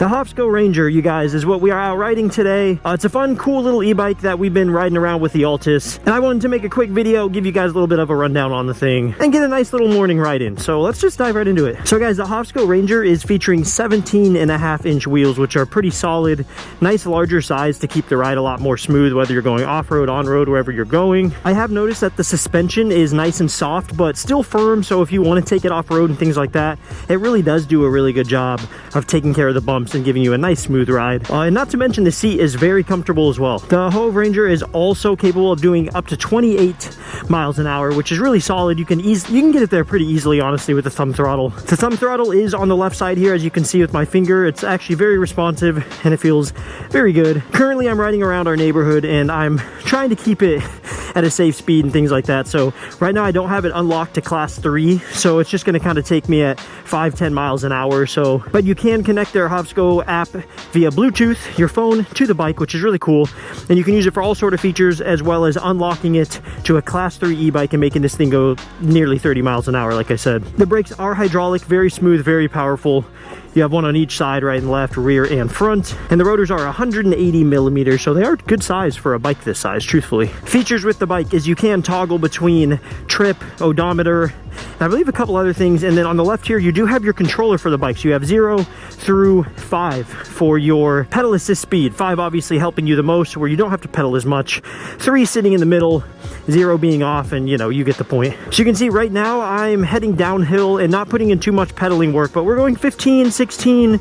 The HovRanger, you guys, is what we are out riding today. It's a fun, cool little e-bike that we've been riding around with the Altus. And I wanted to make a quick video, give you guys a little bit of a rundown on the thing, and get a nice little morning ride in. So let's just dive right into it. So guys, the HovRanger is featuring 17.5-inch wheels, which are pretty solid. Nice larger size to keep the ride a lot more smooth, whether you're going off-road, on-road, wherever you're going. I have noticed that the suspension is nice and soft, but still firm. So if you want to take it off-road and things like that, it really does do a really good job of taking care of the bumps and giving you a nice smooth ride. And not to mention the seat is very comfortable as well. The HovRanger is also capable of doing up to 28 miles an hour, which is really solid. You can get it there pretty easily, honestly, with the thumb throttle. The thumb throttle is on the left side here, as you can see with my finger. It's actually very responsive and it feels very good. Currently, I'm riding around our neighborhood and I'm trying to keep it at a safe speed and things like that. So right now I don't have it unlocked to class 3, so it's just going to kind of take me at 5-10 miles an hour or so. But you can connect their HovSco app via Bluetooth, your phone, to the bike, which is really cool. And you can use it for all sort of features, as well as unlocking it to a class 3 e-bike and making this thing go nearly 30 miles an hour, like I said. The brakes are hydraulic, very smooth, very powerful. You have one on each side, right and left, rear and front. And the rotors are 180 millimeters, so they are good size for a bike this size, truthfully. Features with the bike is you can toggle between trip, odometer, and I believe a couple other things. And then on the left here, you do have your controller for the bike. So you have 0 through 5 for your pedal assist speed. 5 obviously helping you the most, where you don't have to pedal as much. 3 sitting in the middle, 0 being off, and you get the point. So you can see right now I'm heading downhill and not putting in too much pedaling work, but we're going 15, 16,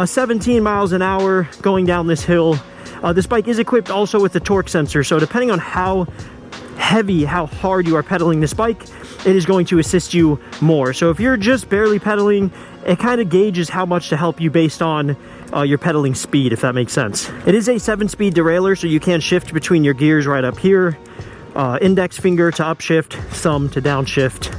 17 miles an hour going down this hill. This bike is equipped also with the torque sensor, so depending on how heavy, how hard you are pedaling this bike, it is going to assist you more. So if you're just barely pedaling, it kind of gauges how much to help you based on your pedaling speed, if that makes sense. It is a 7-speed derailleur, so you can shift between your gears right up here. Index finger to upshift, thumb to downshift.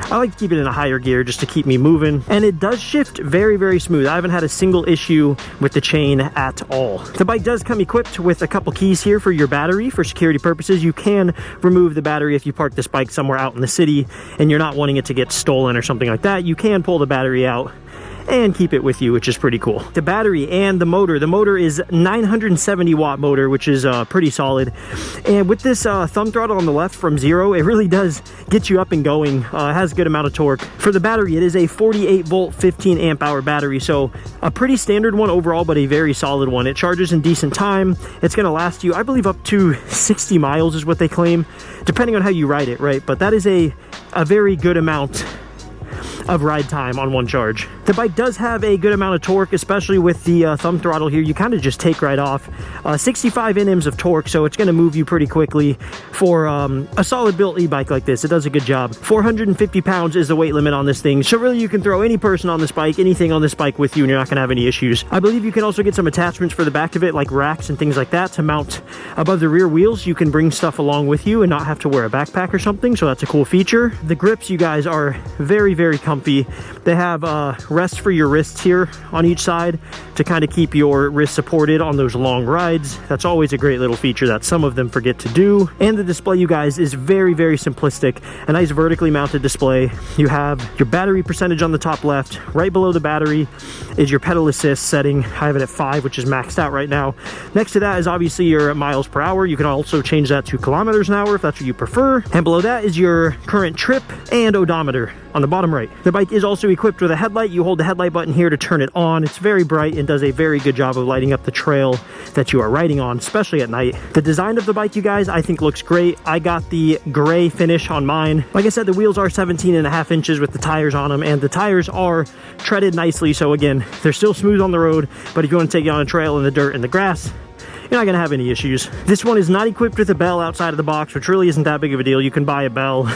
I like to keep it in a higher gear just to keep me moving. And it does shift very, very smooth. I haven't had a single issue with the chain at all. The bike does come equipped with a couple keys here for your battery. For security purposes, you can remove the battery if you park this bike somewhere out in the city and you're not wanting it to get stolen or something like that. You can pull the battery out and keep it with you, which is pretty cool. The battery and the motor is 970 watt motor, which is pretty solid. And with this thumb throttle on the left from 0, it really does get you up and going. It has a good amount of torque. For the battery, it is a 48 volt 15 amp hour battery, so a pretty standard one overall, but a very solid one. It charges in decent time. It's going to last you, I believe, up to 60 miles is what they claim, depending on how you ride it, right? But that is a very good amount of ride time on one charge. The bike does have a good amount of torque, especially with the thumb throttle here. You kind of just take right off. 65 Nms of torque, so it's going to move you pretty quickly for a solid built e-bike like this. It does a good job. 450 pounds is the weight limit on this thing, so really you can throw any person on this bike, anything on this bike with you, and you're not going to have any issues. I believe you can also get some attachments for the back of it, like racks and things like that, to mount above the rear wheels. You can bring stuff along with you and not have to wear a backpack or something, so that's a cool feature. The grips, you guys, are very, very comfortable. They have rest for your wrists here on each side to kind of keep your wrists supported on those long rides. That's always a great little feature that some of them forget to do. And the display, you guys, is very, very simplistic. A nice vertically mounted display. You have your battery percentage on the top left. Right below the battery is your pedal assist setting. I have it at 5, which is maxed out right now. Next to that is obviously your miles per hour. You can also change that to kilometers an hour if that's what you prefer. And below that is your current trip and odometer on the bottom right. The bike is also equipped with a headlight. You hold the headlight button here to turn it on. It's very bright and does a very good job of lighting up the trail that you are riding on, especially at night. The design of the bike, you guys, I think looks great. I got the gray finish on mine. Like I said, the wheels are 17.5 inches with the tires on them, and the tires are treaded nicely. So again, they're still smooth on the road, but if you want to take it on a trail in the dirt and the grass, you're not going to have any issues. This one is not equipped with a bell outside of the box, which really isn't that big of a deal. You can buy a bell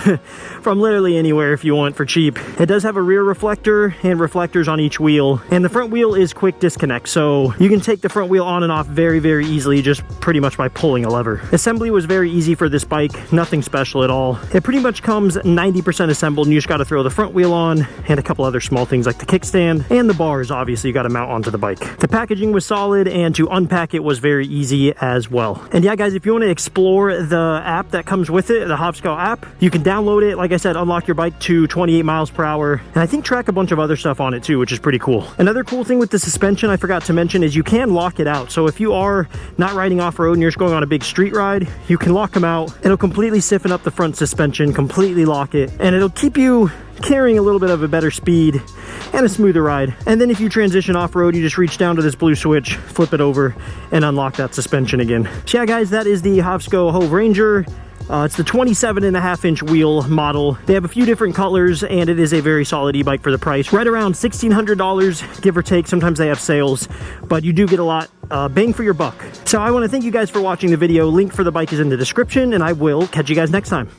from literally anywhere if you want for cheap. It does have a rear reflector and reflectors on each wheel, and the front wheel is quick disconnect, so you can take the front wheel on and off very, very easily, just pretty much by pulling a lever. Assembly was very easy for this bike, nothing special at all. It pretty much comes 90% assembled, and you just got to throw the front wheel on and a couple other small things like the kickstand and the bars. Obviously you got to mount onto the bike. The packaging was solid, and to unpack it was very easy. easy as well. And yeah, guys, if you want to explore the app that comes with it, the HovScout app, you can download it. Like I said, unlock your bike to 28 miles per hour. And I think track a bunch of other stuff on it too, which is pretty cool. Another cool thing with the suspension I forgot to mention is you can lock it out. So if you are not riding off-road and you're just going on a big street ride, you can lock them out. It'll completely stiffen up the front suspension, completely lock it, and it'll keep you carrying a little bit of a better speed and a smoother ride. And then if you transition off-road, you just reach down to this blue switch, flip it over, and unlock that suspension again. So yeah, guys, that is the HovScout HovRanger. It's the 27.5 inch wheel model. They have a few different colors, and it is a very solid e-bike for the price. Right around $1,600, give or take. Sometimes they have sales, but you do get a lot bang for your buck. So I want to thank you guys for watching the video. Link for the bike is in the description, and I will catch you guys next time.